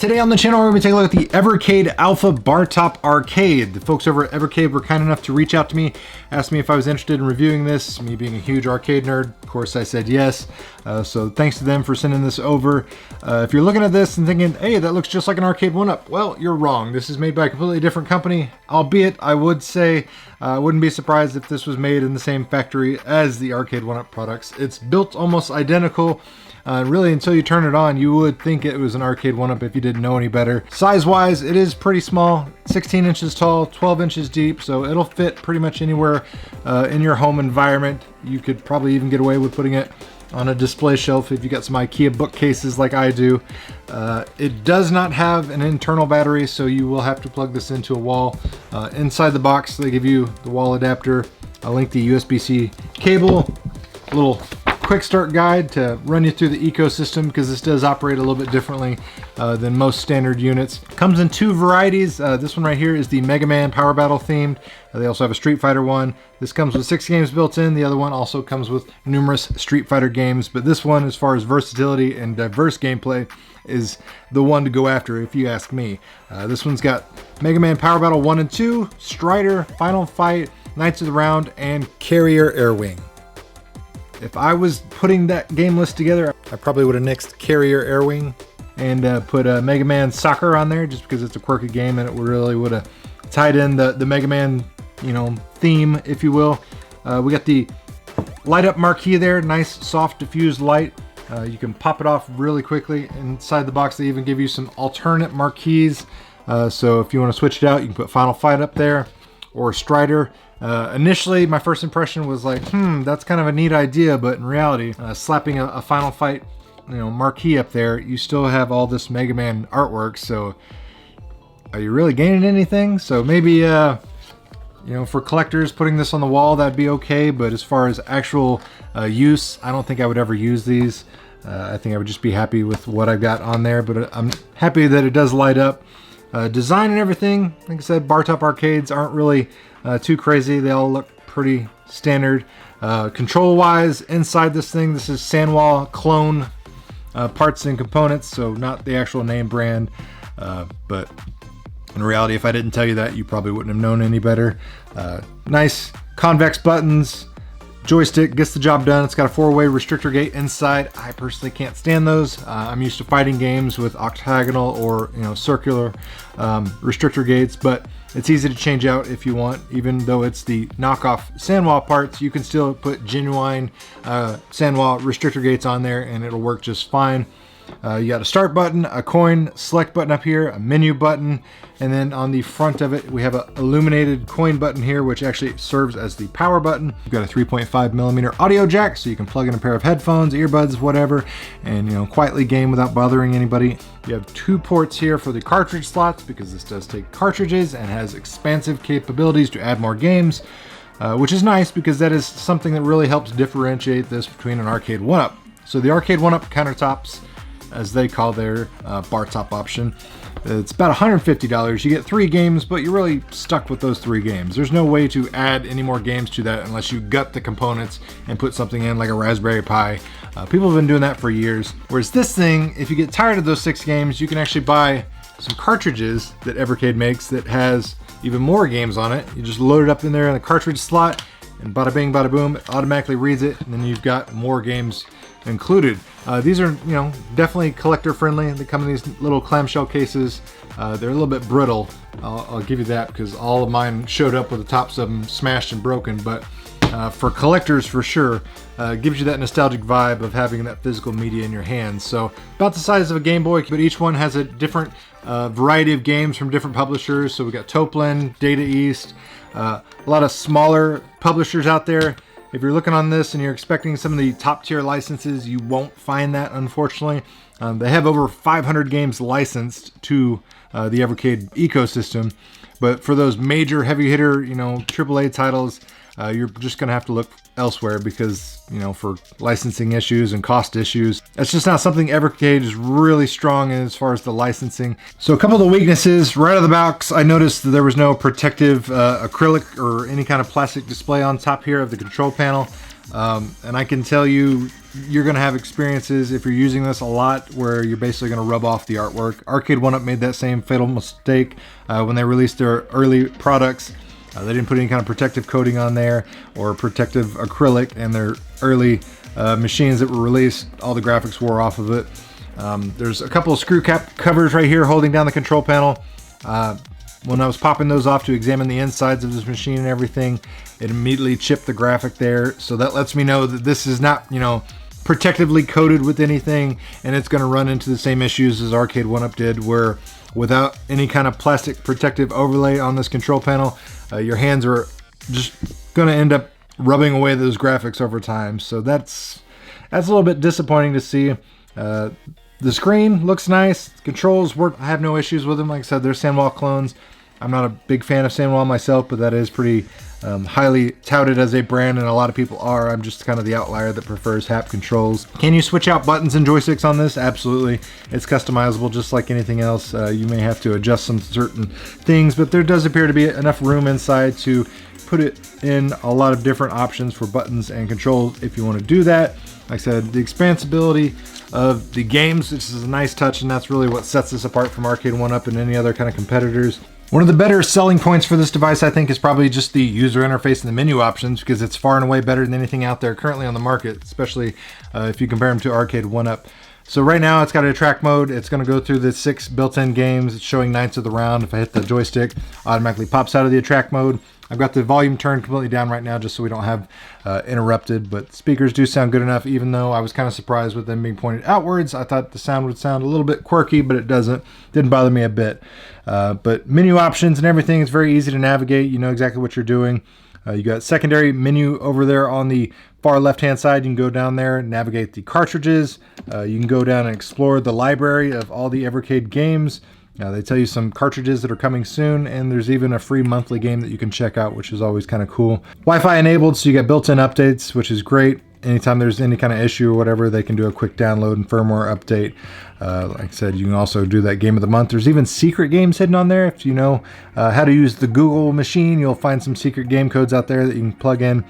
today on the channel we're going to take a look at the Evercade Alpha Bartop Arcade. The folks over at Evercade were kind enough to reach out to me, asked me if I was interested in reviewing this, me being a huge arcade nerd. Of course I said yes, so thanks to them for sending this over. If you're looking at this and thinking, hey, that looks just like an arcade 1-up, well, you're wrong. This is made by a completely different company, albeit I would say I wouldn't be surprised if this was made in the same factory as the arcade 1-up products. It's built almost identical. Really, until you turn it on, you would think it was an arcade 1-up if you didn't know any better. Size-wise, it is pretty small, 16 inches tall, 12 inches deep, so it'll fit pretty much anywhere in your home environment. You could probably even get away with putting it on a display shelf if you got some IKEA bookcases like I do. It does not have an internal battery, so you will have to plug this into a wall. Inside the box, they give you the wall adapter, a lengthy USB-C cable, a little quick start guide to run you through the ecosystem, because this does operate a little bit differently than most standard units. Comes in two varieties. This one right here is the Mega Man Power Battle themed. They also have a Street Fighter one. This comes with 6 games built in. The other one also comes with numerous Street Fighter games, but this one, as far as versatility and diverse gameplay, is the one to go after if you ask me. This one's got Mega Man Power Battle 1 and 2, Strider, Final Fight, Knights of the Round, and Carrier Air Wing. If I was putting that game list together, I probably would have nixed Carrier Air Wing and put Mega Man Soccer on there, just because it's a quirky game and it really would have tied in the Mega Man, you know, theme, if you will. We got the light up marquee there, nice soft diffused light. You can pop it off really quickly. Inside the box they even give you some alternate marquees. So if you want to switch it out, you can put Final Fight up there or Strider. Initially, my first impression was like, that's kind of a neat idea, but in reality, slapping a Final Fight, you know, marquee up there, you still have all this Mega Man artwork, so are you really gaining anything? So maybe, you know, for collectors, putting this on the wall, that'd be okay, but as far as actual use, I don't think I would ever use these. I think I would just be happy with what I got on there, but I'm happy that it does light up. Design and everything, like I said, Bartop arcades aren't really too crazy. They all look pretty standard. Control wise, inside this thing, this is Sanwa clone parts and components, so not the actual name brand, but in reality, if I didn't tell you that, you probably wouldn't have known any better. Nice convex buttons, joystick, gets the job done. It's got a 4-way restrictor gate inside. I personally can't stand those. I'm used to fighting games with octagonal or, you know, circular restrictor gates, but it's easy to change out if you want. Even though it's the knockoff Sanwa parts, you can still put genuine Sanwa restrictor gates on there and it'll work just fine. You got a start button, a coin select button up here, a menu button, and then on the front of it we have an illuminated coin button here, which actually serves as the power button. You've got a 3.5mm audio jack, so you can plug in a pair of headphones, earbuds, whatever, and, you know, quietly game without bothering anybody. You have 2 ports here for the cartridge slots, because this does take cartridges and has expansive capabilities to add more games, which is nice because that is something that really helps differentiate this between an arcade 1-up. So the arcade 1-up countertops, as they call their Bartop option, it's about $150. You get 3 games, but you're really stuck with those 3 games. There's no way to add any more games to that unless you gut the components and put something in like a Raspberry Pi. People have been doing that for years. Whereas this thing, if you get tired of those 6 games, you can actually buy some cartridges that Evercade makes that has even more games on it. You just load it up in there in the cartridge slot, and bada bing, bada boom, it automatically reads it, and then you've got more games included. These are, you know, definitely collector friendly. They come in these little clamshell cases. They're a little bit brittle, I'll give you that, because all of mine showed up with the tops of them smashed and broken, but for collectors for sure, gives you that nostalgic vibe of having that physical media in your hands. So about the size of a Game Boy, but each one has a different variety of games from different publishers. So we got Toplin, Data East, a lot of smaller publishers out there. If you're looking on this and you're expecting some of the top tier licenses, you won't find that, unfortunately. They have over 500 games licensed to the Evercade ecosystem, but for those major heavy hitter, you know, AAA titles, you're just gonna have to look elsewhere because, you know, for licensing issues and cost issues, that's just not something Evercade is really strong in as far as the licensing. So a couple of the weaknesses right out of the box, I noticed that there was no protective acrylic or any kind of plastic display on top here of the control panel. And I can tell you, you're going to have experiences if you're using this a lot where you're basically going to rub off the artwork. Arcade 1-Up made that same fatal mistake when they released their early products. They didn't put any kind of protective coating on there or protective acrylic, and their early machines that were released, all the graphics wore off of it. There's a couple of screw cap covers right here holding down the control panel. When I was popping those off to examine the insides of this machine and everything, it immediately chipped the graphic there. So that lets me know that this is not, protectively coated with anything, and it's going to run into the same issues as Arcade 1-Up did, where without any kind of plastic protective overlay on this control panel, your hands are just going to end up rubbing away those graphics over time. So that's a little bit disappointing to see. The screen looks nice. The controls work. I have no issues with them. Like I said, they're Sandwall clones. I'm not a big fan of Sandwall myself, but that is pretty highly touted as a brand, and a lot of people are. I'm just kind of the outlier that prefers HAP controls. Can you switch out buttons and joysticks on this? Absolutely. It's customizable just like anything else. You may have to adjust some certain things, but there does appear to be enough room inside to put it in a lot of different options for buttons and controls if you want to do that. Like I said, the expansibility of the games, this is a nice touch, and that's really what sets this apart from Arcade 1-Up and any other kind of competitors. One of the better selling points for this device, I think, is probably just the user interface and the menu options, because it's far and away better than anything out there currently on the market, especially if you compare them to Arcade 1-Up. So right now it's got a track mode. It's going to go through the 6 built-in games. It's showing Knights of the Round. If I hit the joystick, automatically pops out of the attract mode. I've got the volume turned completely down right now just so we don't have interrupted, but speakers do sound good enough, even though I was kind of surprised with them being pointed outwards. I thought the sound would sound a little bit quirky, but it doesn't. Didn't bother me a bit. But menu options and everything is very easy to navigate. You know exactly what you're doing. You got secondary menu over there on the far left-hand side. You can go down there and navigate the cartridges. You can go down and explore the library of all the Evercade games. They tell you some cartridges that are coming soon, and there's even a free monthly game that you can check out, which is always kind of cool. Wi-Fi enabled, so you get built-in updates, which is great. Anytime there's any kind of issue or whatever, they can do a quick download and firmware update. Like I said, you can also do that game of the month. There's even secret games hidden on there. If you know how to use the Google machine, you'll find some secret game codes out there that you can plug in.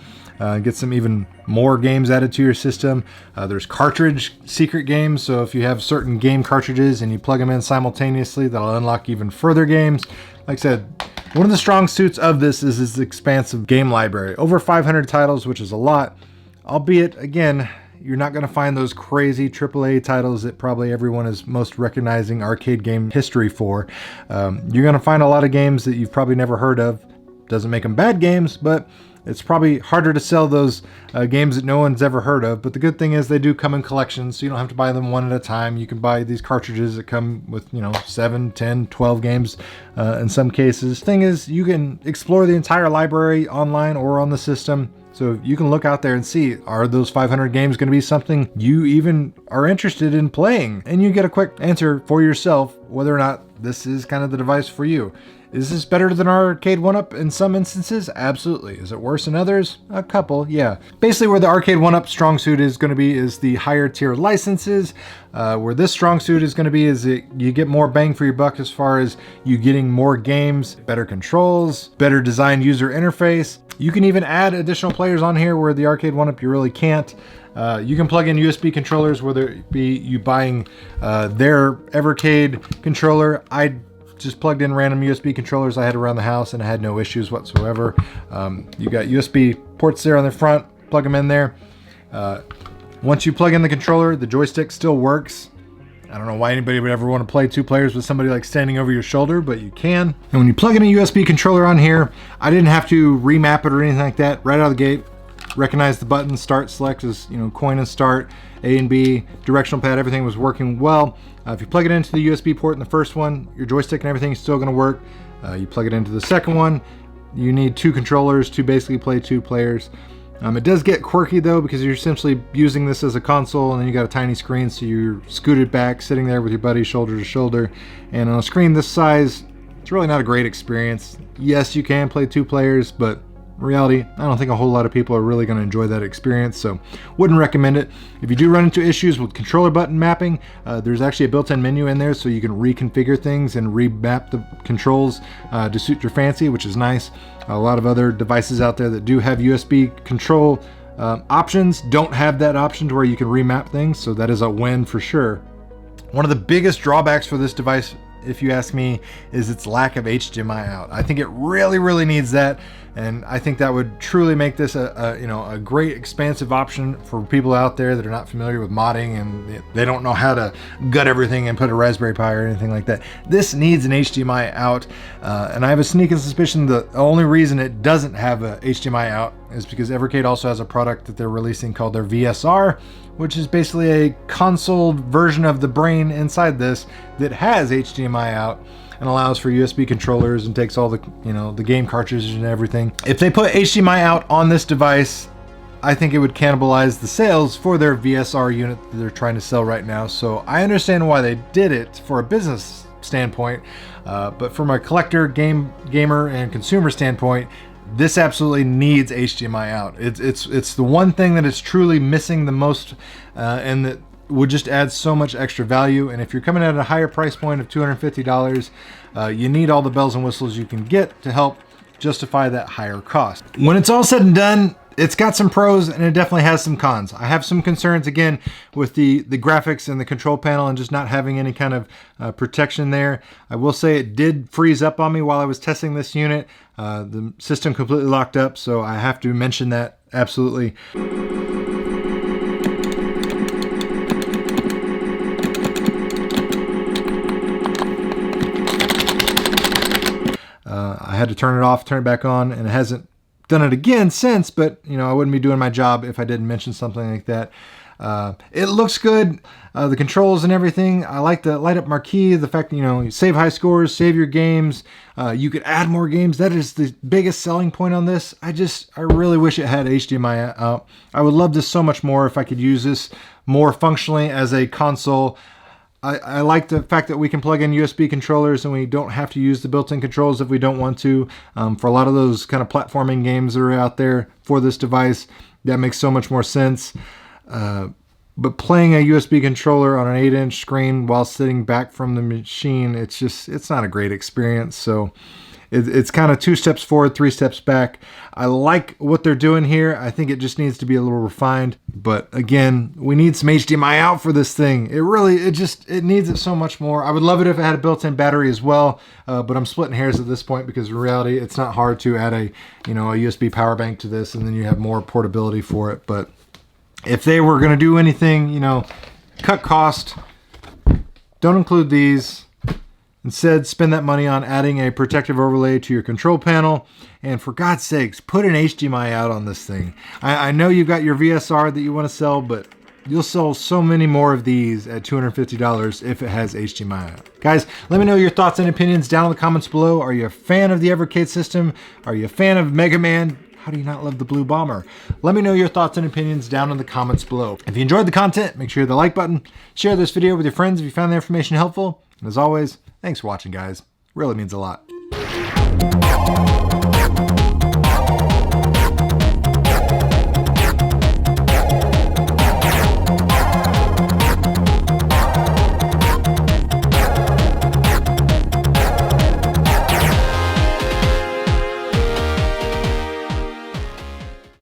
Get some even more games added to your system. There's cartridge secret games, so if you have certain game cartridges and you plug them in simultaneously, that'll unlock even further games. Like I said, one of the strong suits of this is its expansive game library. Over 500 titles, which is a lot, albeit, again, you're not going to find those crazy AAA titles that probably everyone is most recognizing arcade game history for. You're going to find a lot of games that you've probably never heard of. Doesn't make them bad games, but it's probably harder to sell those games that no one's ever heard of. But the good thing is they do come in collections, so you don't have to buy them one at a time. You can buy these cartridges that come with, 7, 10, 12 games in some cases. Thing is, you can explore the entire library online or on the system. So you can look out there and see, are those 500 games going to be something you even are interested in playing? And you get a quick answer for yourself whether or not this is kind of the device for you. Is this better than Arcade 1-Up in some instances? Absolutely. Is it worse in others? A couple, yeah. Basically where the Arcade 1-Up strong suit is going to be is the higher tier licenses. Where this strong suit is going to be is that you get more bang for your buck as far as you getting more games, better controls, better designed user interface. You can even add additional players on here where the Arcade 1-Up you really can't. You can plug in USB controllers, whether it be you buying their Evercade controller. I just plugged in random USB controllers I had around the house and I had no issues whatsoever. You got USB ports there on the front, plug them in there. Once you plug in the controller, the joystick still works. I don't know why anybody would ever want to play 2 players with somebody like standing over your shoulder, but you can. And when you plug in a USB controller on here, I didn't have to remap it or anything like that. Right out of the gate, recognize the button, start, select as coin and start, A and B, directional pad, everything was working well. If you plug it into the USB port in the first one, your joystick and everything is still going to work. You plug it into the second one, you need 2 controllers to basically play 2 players. It does get quirky though, because you're essentially using this as a console and then you got a tiny screen, so you're scooted back, sitting there with your buddy shoulder to shoulder. And on a screen this size, it's really not a great experience. Yes, you can play 2 players, but in reality, I don't think a whole lot of people are really going to enjoy that experience, so wouldn't recommend it. If you do run into issues with controller button mapping, there's actually a built-in menu in there, so you can reconfigure things and remap the controls to suit your fancy, which is nice. A lot of other devices out there that do have USB control Options don't have that option to where you can remap things, so that is a win for sure. One of the biggest drawbacks for this device, if you ask me, is its lack of HDMI out. I think it really needs that, and I think that would truly make this a great expansive option for people out there that are not familiar with modding and they don't know how to gut everything and put a Raspberry Pi or anything like that. This needs an HDMI out, and I have a sneaking suspicion the only reason it doesn't have a HDMI out is because Evercade also has a product that they're releasing called their VSR, which is basically a console version of the brain inside this that has HDMI out and allows for USB controllers and takes all the, the game cartridges and everything. If they put HDMI out on this device, I think it would cannibalize the sales for their VSR unit that they're trying to sell right now. So I understand why they did it for a business standpoint, but from a collector, gamer, and consumer standpoint, this absolutely needs HDMI out. It's the one thing that is truly missing the most, and that would just add so much extra value. And if you're coming at a higher price point of $250, you need all the bells and whistles you can get to help justify that higher cost. When it's all said and done, it's got some pros and it definitely has some cons. I have some concerns again with the graphics and the control panel and just not having any kind of protection there. I will say it did freeze up on me while I was testing this unit. The system completely locked up, so I have to mention that absolutely. I had to turn it off, turn it back on, and it hasn't done it again since, but I wouldn't be doing my job if I didn't mention something like that. It looks good, the controls and everything. I like the light up marquee, the fact that you save high scores, save your games, you could add more games. That is the biggest selling point on this. I really wish it had HDMI out. I would love this so much more if I could use this more functionally as a console. I like the fact that we can plug in USB controllers and we don't have to use the built-in controls if we don't want to. For a lot of those kind of platforming games that are out there for this device, that makes so much more sense. But playing a USB controller on an 8-inch screen while sitting back from the machine, it's not a great experience. So it's kind of 2 steps forward, 3 steps back. I like what they're doing here. I think it just needs to be a little refined. But again, we need some HDMI out for this thing. It needs it so much more. I would love it if it had a built-in battery as well, but I'm splitting hairs at this point because in reality, it's not hard to add a USB power bank to this, and then you have more portability for it. But if they were going to do anything, cut cost, don't include these. Instead, spend that money on adding a protective overlay to your control panel. And for God's sakes, put an HDMI out on this thing. I know you've got your VSR that you want to sell, but you'll sell so many more of these at $250 if it has HDMI out. Guys, let me know your thoughts and opinions down in the comments below. Are you a fan of the Evercade system? Are you a fan of Mega Man? How do you not love the Blue Bomber? Let me know your thoughts and opinions down in the comments below. If you enjoyed the content, make sure you hit the like button. Share this video with your friends if you found the information helpful. And as always, thanks for watching, guys. Really means a lot.